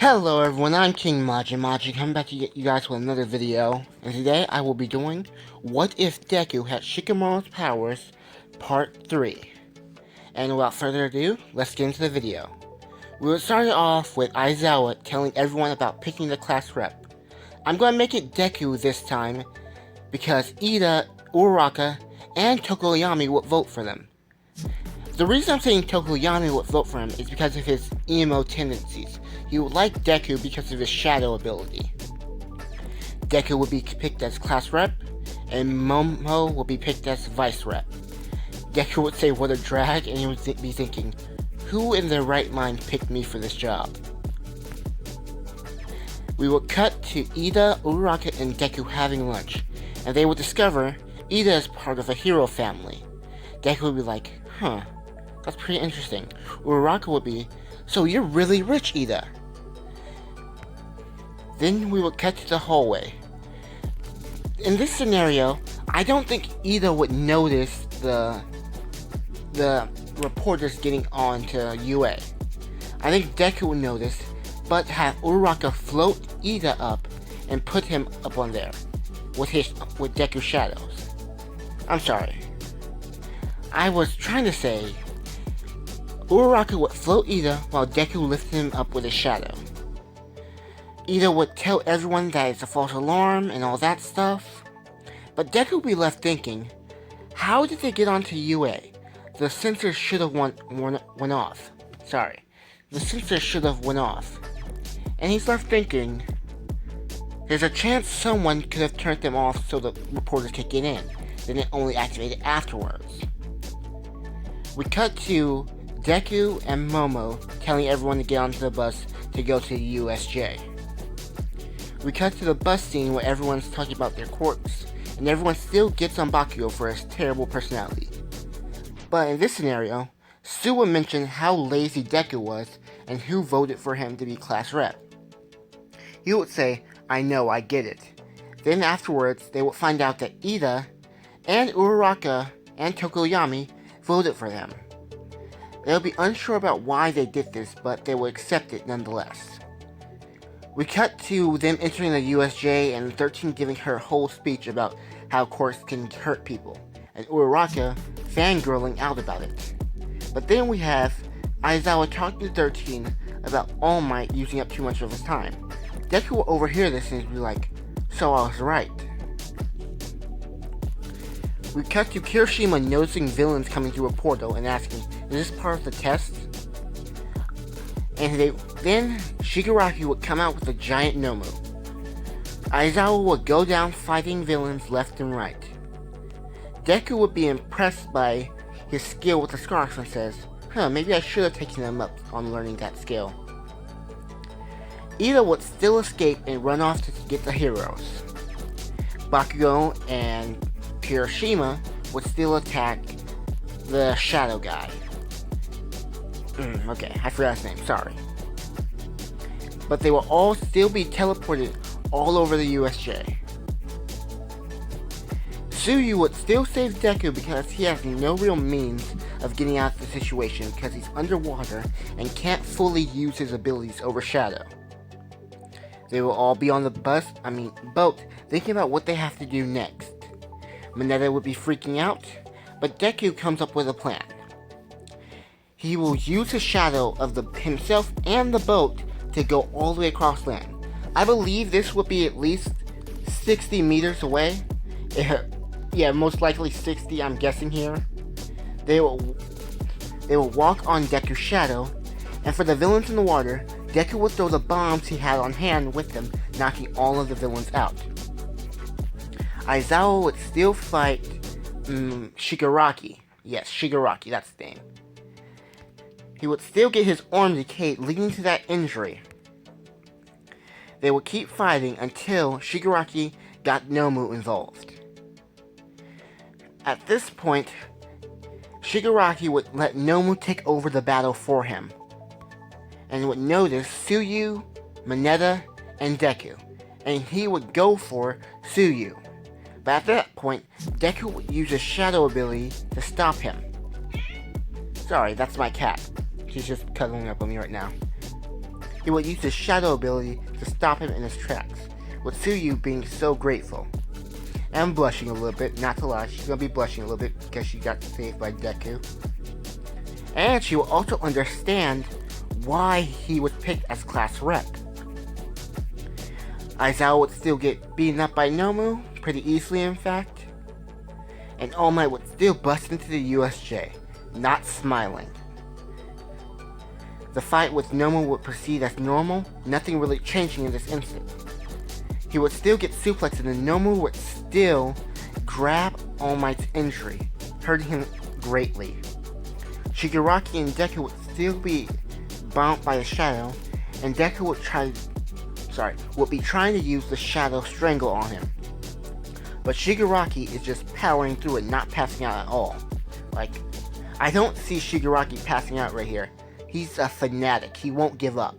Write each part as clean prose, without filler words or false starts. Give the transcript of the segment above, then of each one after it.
Hello everyone, I'm King Maji coming back to get you guys with another video, and today I will be doing What If Deku Had Shikamaru's Powers, Part 3. And without further ado, let's get into the video. We will start off with Aizawa telling everyone about picking the class rep. I'm going to make it Deku this time, because Ida, Uraraka, and Tokoyami would vote for them. The reason I'm saying Tokoyami would vote for him is because of his emo tendencies. He would like Deku because of his shadow ability. Deku would be picked as class rep, and Momo would be picked as vice rep. Deku would say what a drag, and he would be thinking, who in their right mind picked me for this job? We will cut to Ida, Uraraka, and Deku having lunch, and they will discover Ida is part of a hero family. Deku would be like, huh, that's pretty interesting. Uraraka would be, so you're really rich, Ida. Then we would cut to the hallway. In this scenario, I don't think Ida would notice the reporters getting on to UA. I think Deku would notice, but have Uraraka float Ida up and put him up on there with Deku's shadows. I'm sorry. I was trying to say Uraraka would float Ida while Deku lifted him up with his shadow. Ida would tell everyone that it's a false alarm and all that stuff, but Deku would be left thinking, how did they get onto UA? The sensor should have went off. Sorry. The sensor should have went off. And he's left thinking, there's a chance someone could have turned them off so the reporters could get in, then it only activated afterwards. We cut to Deku and Momo telling everyone to get onto the bus to go to the USJ. We cut to the bus scene where everyone's talking about their quirks, and everyone still gets on Bakugo for his terrible personality. But in this scenario, Sue would mention how lazy Deku was and who voted for him to be class rep. He would say, I know, I get it. Then afterwards, they would find out that Ida and Uraraka and Tokoyami voted for them. They would be unsure about why they did this, but they would accept it nonetheless. We cut to them entering the USJ and 13 giving her a whole speech about how quirks can hurt people, and Uraraka fangirling out about it. But then we have Aizawa talking to 13 about All Might using up too much of his time. Deku will overhear this and be like, so I was right. We cut to Kirishima noticing villains coming through a portal and asking, is this part of the test? And then Shigaraki would come out with a giant Nomu. Aizawa would go down fighting villains left and right. Deku would be impressed by his skill with the scarf and says, maybe I should have taken him up on learning that skill. Ida would still escape and run off to get the heroes. Bakugo and Kirishima would still attack the shadow guy. Okay, I forgot his name, sorry. But they will all still be teleported all over the USJ. Tsuyu would still save Deku because he has no real means of getting out of the situation because he's underwater and can't fully use his abilities over Shadow. They will all be on the boat, thinking about what they have to do next. Mineta would be freaking out, but Deku comes up with a plan. He will use his shadow of himself and the boat to go all the way across land. I believe this would be at least 60 meters away. Yeah, most likely 60, I'm guessing here. They will walk on Deku's shadow, and for the villains in the water, Deku will throw the bombs he had on hand with him, knocking all of the villains out. Aizawa would still fight Shigaraki. Yes, Shigaraki, that's the name. He would still get his arm decayed, leading to that injury. They would keep fighting until Shigaraki got Nomu involved. At this point, Shigaraki would let Nomu take over the battle for him, and would notice Tsuyu, Mineta, and Deku, and he would go for Tsuyu. But at that point, Deku would use his shadow ability to stop him. Sorry, that's my cat. She's just cuddling up on me right now. he would use his shadow ability to stop him in his tracks, with Tsuyu being so grateful. And I'm blushing a little bit, not to lie, she's gonna be blushing a little bit because she got saved by Deku. And she will also understand why he was picked as class rep. Aizawa would still get beaten up by Nomu, pretty easily in fact. And All Might would still bust into the USJ, not smiling. The fight with Nomu would proceed as normal, nothing really changing in this instant. He would still get suplexed and then Nomu would still grab All Might's injury, hurting him greatly. Shigaraki and Deku would still be bound by the shadow, and Deku would be trying to use the shadow strangle on him. But Shigaraki is just powering through it, not passing out at all. Like, I don't see Shigaraki passing out right here. He's a fanatic. He won't give up.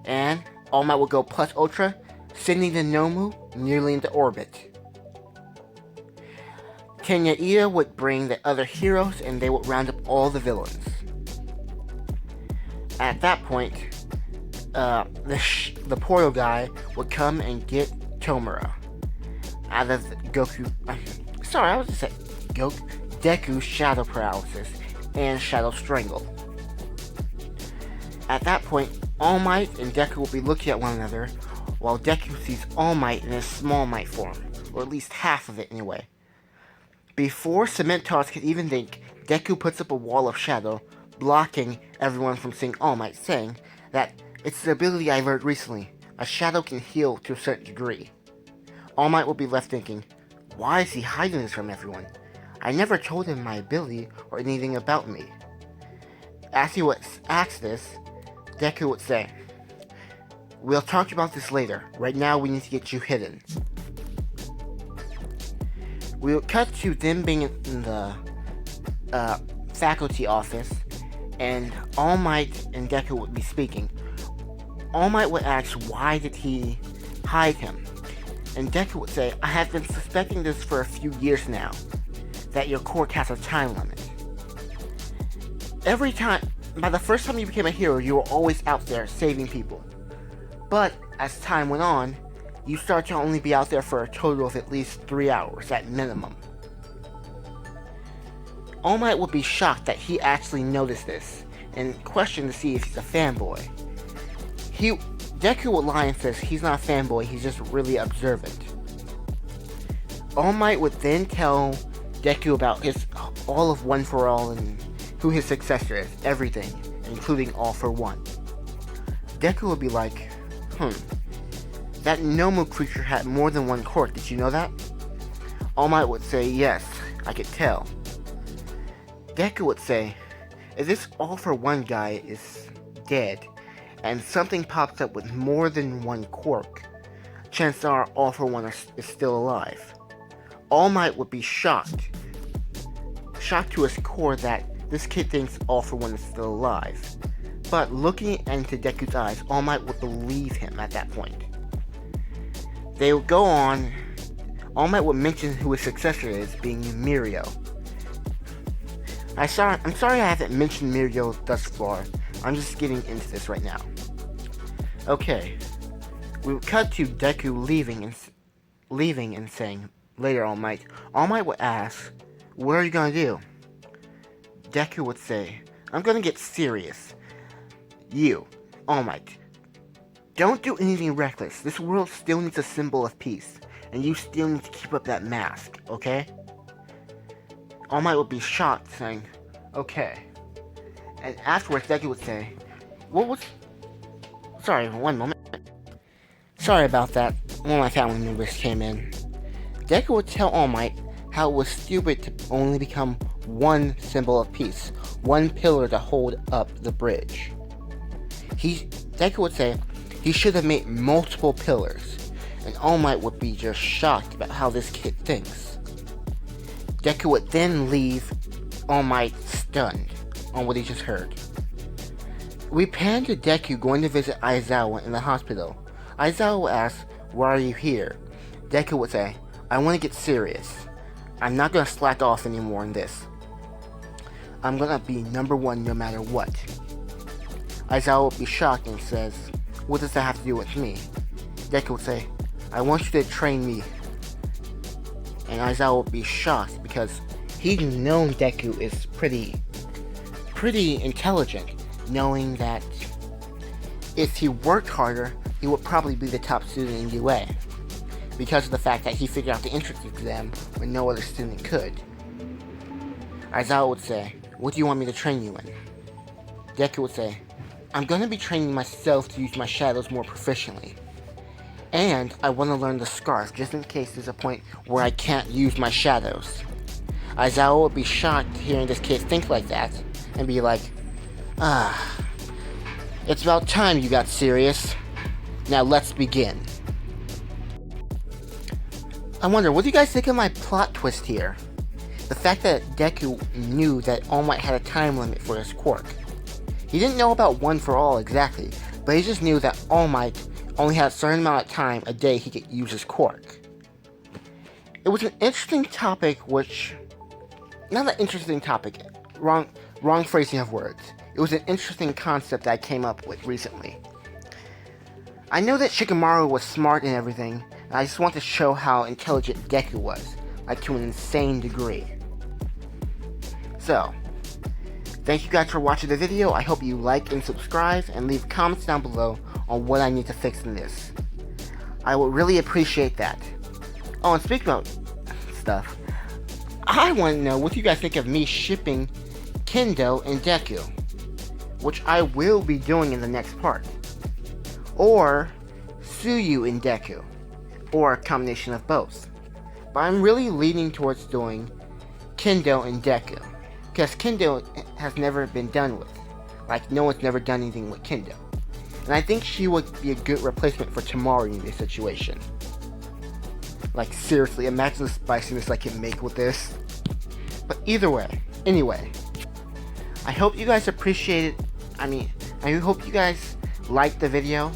And All Might will go plus ultra, sending the Nomu nearly into orbit. Tenya Ida would bring the other heroes and they would round up all the villains. At that point, the portal guy would come and get Tomura out of Deku's shadow paralysis and shadow strangle. At that point, All Might and Deku will be looking at one another, while Deku sees All Might in his Small Might form, or at least half of it anyway. Before Cementos could even think, Deku puts up a wall of shadow, blocking everyone from seeing All Might, saying that it's the ability I learned recently. A shadow can heal to a certain degree. All Might will be left thinking, why is he hiding this from everyone? I never told him my ability or anything about me. As he would ask this, Deku would say, we'll talk about this later. Right now we need to get you hidden. We would cut to them being in the faculty office, and All Might and Deku would be speaking. All Might would ask why did he hide him, and Deku would say, I have been suspecting this for a few years now, that your quirk has a time limit. By the first time you became a hero, you were always out there saving people. But as time went on, you start to only be out there for a total of at least 3 hours at minimum. All Might would be shocked that he actually noticed this, and question to see if he's a fanboy. Deku would lie and says he's not a fanboy, he's just really observant. All Might would then tell Deku about his all of One for All and who his successor is, everything, including All for One. Deku would be like, that Nomu creature had more than one quirk, did you know that? All Might would say, yes, I could tell. Deku would say, if this All for One guy is dead, and something pops up with more than one quirk, chances are All for One is still alive. All Might would be shocked to his core that this kid thinks All for One is still alive. But looking into Deku's eyes, All Might would believe him at that point. They would go on. All Might would mention who his successor is, being Mirio. I'm sorry I haven't mentioned Mirio thus far. I'm just getting into this right now. Okay. We would cut to Deku leaving and saying, later All Might would ask, what are you gonna do? Deku would say, I'm gonna get serious. You, All Might, don't do anything reckless. This world still needs a symbol of peace, and you still need to keep up that mask, okay? All Might would be shocked, saying, okay. And afterwards, Deku would say, sorry, one moment. Sorry about that. One of my family members came in. Deku would tell All Might how it was stupid to only become one symbol of peace, one pillar to hold up the bridge. Deku would say he should have made multiple pillars, and All Might would be just shocked about how this kid thinks. Deku would then leave All Might stunned on what he just heard. We pan to Deku going to visit Aizawa in the hospital. Aizawa would ask, why are you here? Deku would say, I want to get serious. I'm not going to slack off anymore in this. I'm going to be number one no matter what. Aizawa would be shocked and says, "What does that have to do with me?" Deku would say, "I want you to train me." And Aizawa would be shocked because he's known Deku is pretty intelligent, knowing that if he worked harder, he would probably be the top student in UA, because of the fact that he figured out the entrance exam when no other student could. Aizawa would say, "What do you want me to train you in?" Deku would say, "I'm going to be training myself to use my shadows more proficiently. And I want to learn the scarf, just in case there's a point where I can't use my shadows." Aizawa would be shocked hearing this kid think like that, and be like, "It's about time you got serious. Now let's begin." I wonder, what do you guys think of my plot twist here? The fact that Deku knew that All Might had a time limit for his quirk. He didn't know about One for All exactly, but he just knew that All Might only had a certain amount of time a day he could use his quirk. It was an interesting topic, not an interesting topic, wrong phrasing of words. It was an interesting concept that I came up with recently. I know that Shikamaru was smart and everything, and I just want to show how intelligent Deku was, like to an insane degree. So, thank you guys for watching the video. I hope you like and subscribe, and leave comments down below on what I need to fix in this. I would really appreciate that. Oh, and speaking about stuff, I want to know what you guys think of me shipping Kendo and Deku, which I will be doing in the next part. Or Suyu and Deku, or a combination of both. But I'm really leaning towards doing Kendo and Deku, because Kendo has never been done with. Like, no one's never done anything with Kendo. And I think she would be a good replacement for Tamaru in this situation. Like, seriously, imagine the spiciness I can make with this. But either way, anyway, I hope you guys appreciate it. I hope you guys liked the video.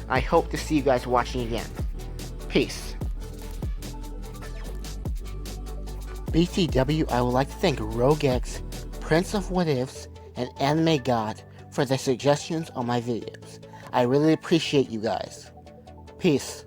I hope to see you guys watching again. Peace. BTW, I would like to thank Rogex, Prince of What Ifs, and Anime God for their suggestions on my videos. I really appreciate you guys. Peace.